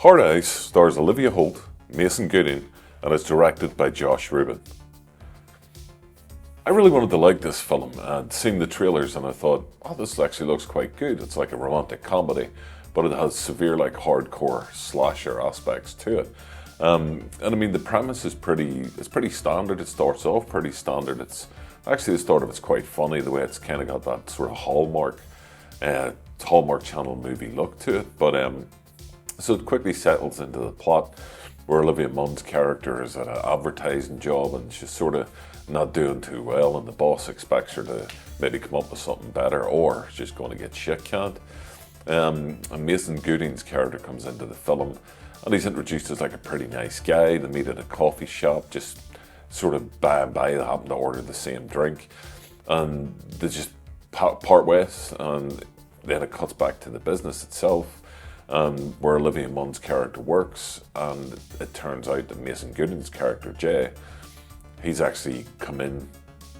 Hard Eyes stars Olivia Holt, Mason Gooding, and is directed by Josh Rubin. I really wanted to like this film. I'd seen the trailers and I thought, oh, this actually looks quite good. It's like a romantic comedy, but it has severe hardcore slasher aspects to it. And I mean, the premise is pretty standard. It starts off pretty standard. It's actually, the start of it's quite funny, the way it's kind of got that sort of Hallmark Channel movie look to it. But so it quickly settles into the plot where Olivia Munn's character is at an advertising job and she's sort of not doing too well, and the boss expects her to maybe come up with something better, or she's going to get shit canned. And Mason Gooding's character comes into the film and he's introduced as like a pretty nice guy. They meet at a coffee shop, just sort of by and by they happen to order the same drink, and they just part ways, and then it cuts back to the business itself, where Olivia Munn's character works, and it turns out that Mason Gooding's character, Jay, he's actually come in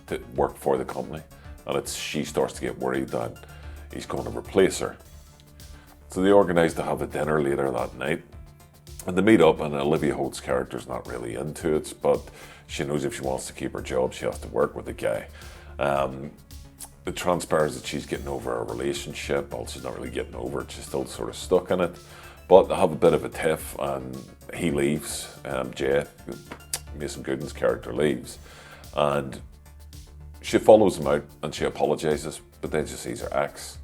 to work for the company, and she starts to get worried that he's going to replace her. So they organise to have a dinner later that night, and they meet up, and Olivia Holt's character's not really into it, but she knows if she wants to keep her job, she has to work with the guy. It transpires that she's getting over a relationship. Well, she's not really getting over it, she's still sort of stuck in it. But they have a bit of a tiff and he leaves. Jay, Mason Gooding's character, leaves. And she follows him out and she apologises, but then she sees her ex.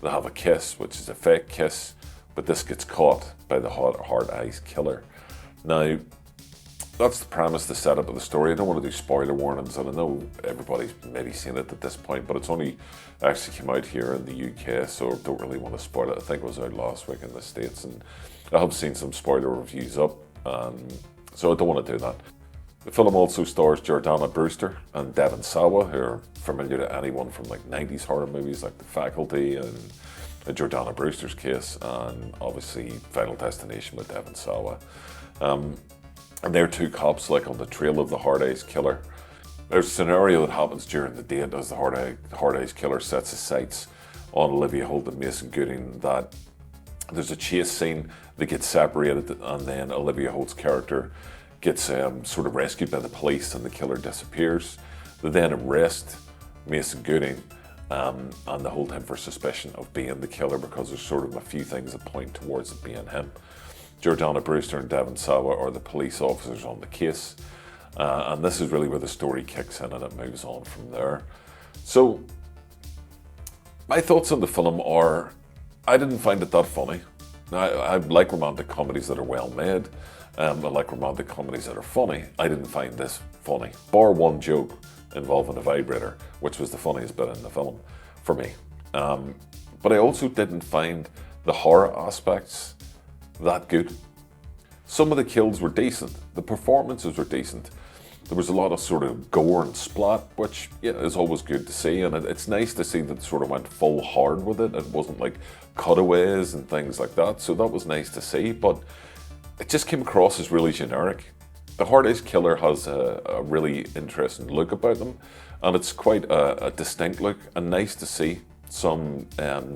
They have a kiss, which is a fake kiss, but this gets caught by the Hard Eyes killer. Now, that's the premise, the setup of the story. I don't want to do spoiler warnings, and I know everybody's maybe seen it at this point, but it's only actually came out here in the UK, so I don't really want to spoil it. I think it was out last week in the States, and I have seen some spoiler reviews up, so I don't want to do that. The film also stars Jordana Brewster and Devon Sawa, who are familiar to anyone from 90s horror movies like The Faculty and Jordana Brewster's case, and obviously Final Destination with Devon Sawa. And they're two cops on the trail of the Hard Eyes killer. There's a scenario that happens during the date as the Hard Eyes killer sets his sights on Olivia Holt and Mason Gooding, that there's a chase scene, they get separated, and then Olivia Holt's character gets sort of rescued by the police and the killer disappears. They then arrest Mason Gooding and they hold him for suspicion of being the killer, because there's sort of a few things that point towards it being him. Jordana Brewster and Devon Sawa are the police officers on the case, and this is really where the story kicks in and it moves on from there. So, my thoughts on the film are, I didn't find it that funny. I like romantic comedies that are well made, I like romantic comedies that are funny. I didn't find this funny, bar one joke involving a vibrator, which was the funniest bit in the film for me. But I also didn't find the horror aspects that good. Some of the kills were decent, the performances were decent. There was a lot of sort of gore and splat, which is always good to see, and it's nice to see that it sort of went full hard with it. It wasn't like cutaways and things like that, so that was nice to see, but it just came across as really generic. The Hard Eyes killer has a really interesting look about them, and it's quite a distinct look, and nice to see some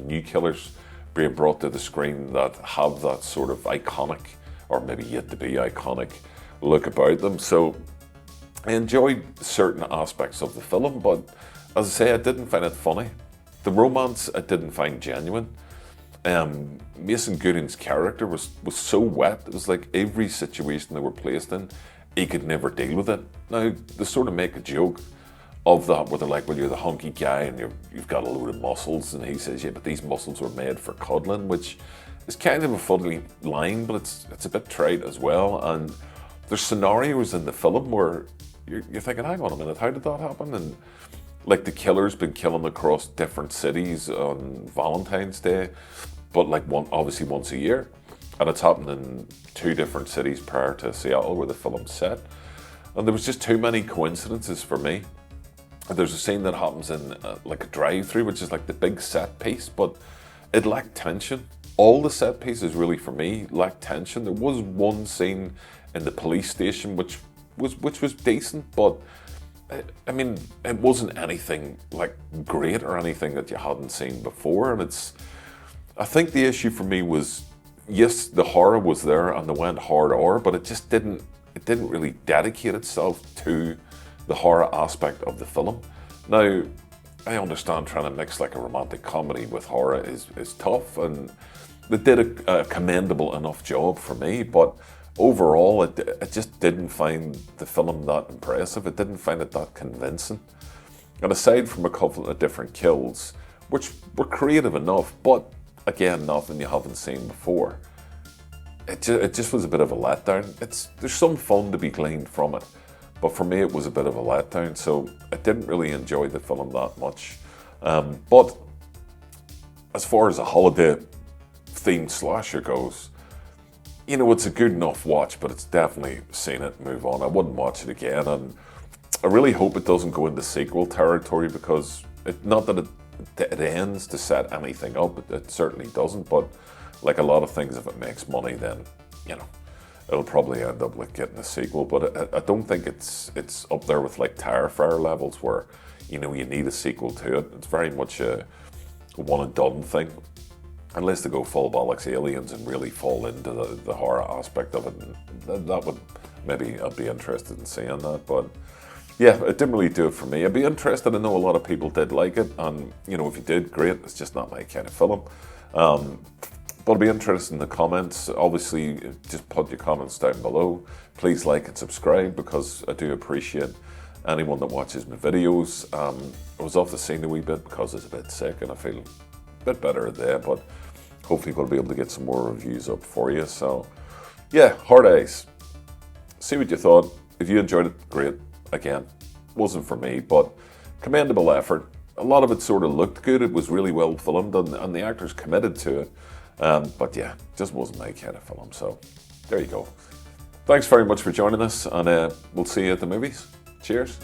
new killers being brought to the screen that have that sort of iconic, or maybe yet to be iconic, look about them. So I enjoyed certain aspects of the film, but as I say, I didn't find it funny. The romance I didn't find genuine. Mason Gooding's character was so wet. It was like every situation they were placed in, he could never deal with it. Now, they sort of make a joke of that, where they're like, well, you're the hunky guy and you've got a load of muscles, and he says, yeah, but these muscles were made for cuddling, which is kind of a funny line, but it's a bit trite as well. And there's scenarios in the film where you're thinking, hang on a minute, how did that happen? And the killer's been killing across different cities on Valentine's Day, but obviously once a year, and it's happened in 2 different cities prior to Seattle where the film's set, and there was just too many coincidences for me. There's a scene that happens in a drive-through, which is the big set piece, but it lacked tension. All the set pieces really for me lacked tension. There was one scene in the police station which was decent, but I mean, it wasn't anything great or anything that you hadn't seen before. And I think the issue for me was yes, the horror was there and they went hard R, but it didn't really dedicate itself to the horror aspect of the film. Now, I understand trying to mix like a romantic comedy with horror is tough, and they did a commendable enough job for me, but overall, I just didn't find the film that impressive. It didn't find it that convincing. And aside from a couple of different kills, which were creative enough, but again, nothing you haven't seen before, it just was a bit of a letdown. There's some fun to be gleaned from it, but for me it was a bit of a letdown, so I didn't really enjoy the film that much. But as far as a holiday themed slasher goes, you know, it's a good enough watch, but it's definitely seen it, move on. I wouldn't watch it again, and I really hope it doesn't go into sequel territory, because not that it ends to set anything up, it certainly doesn't, but like a lot of things, if it makes money, then, you know, it'll probably end up like getting a sequel. But I don't think it's up there with like Terrifier levels where, you know, you need a sequel to it. It's very much a one and done thing, unless they go full bollocks aliens and really fall into the horror aspect of it. And that would, maybe I'd be interested in seeing that. But yeah, it didn't really do it for me. I'd be interested. I know a lot of people did like it, and you know, if you did, great. It's just not my kind of film. But I'd be interested in the comments. Obviously, just put your comments down below. Please like and subscribe, because I do appreciate anyone that watches my videos. I was off the scene a wee bit because I was a bit sick, and I feel a bit better there, but hopefully we'll be able to get some more reviews up for you. So yeah, Hard Eyes. See what you thought. If you enjoyed it, great. Again, wasn't for me, but commendable effort. A lot of it sort of looked good. It was really well filmed, and the actors committed to it. But yeah, just wasn't my kind of film. So there you go. Thanks very much for joining us, and we'll see you at the movies. Cheers.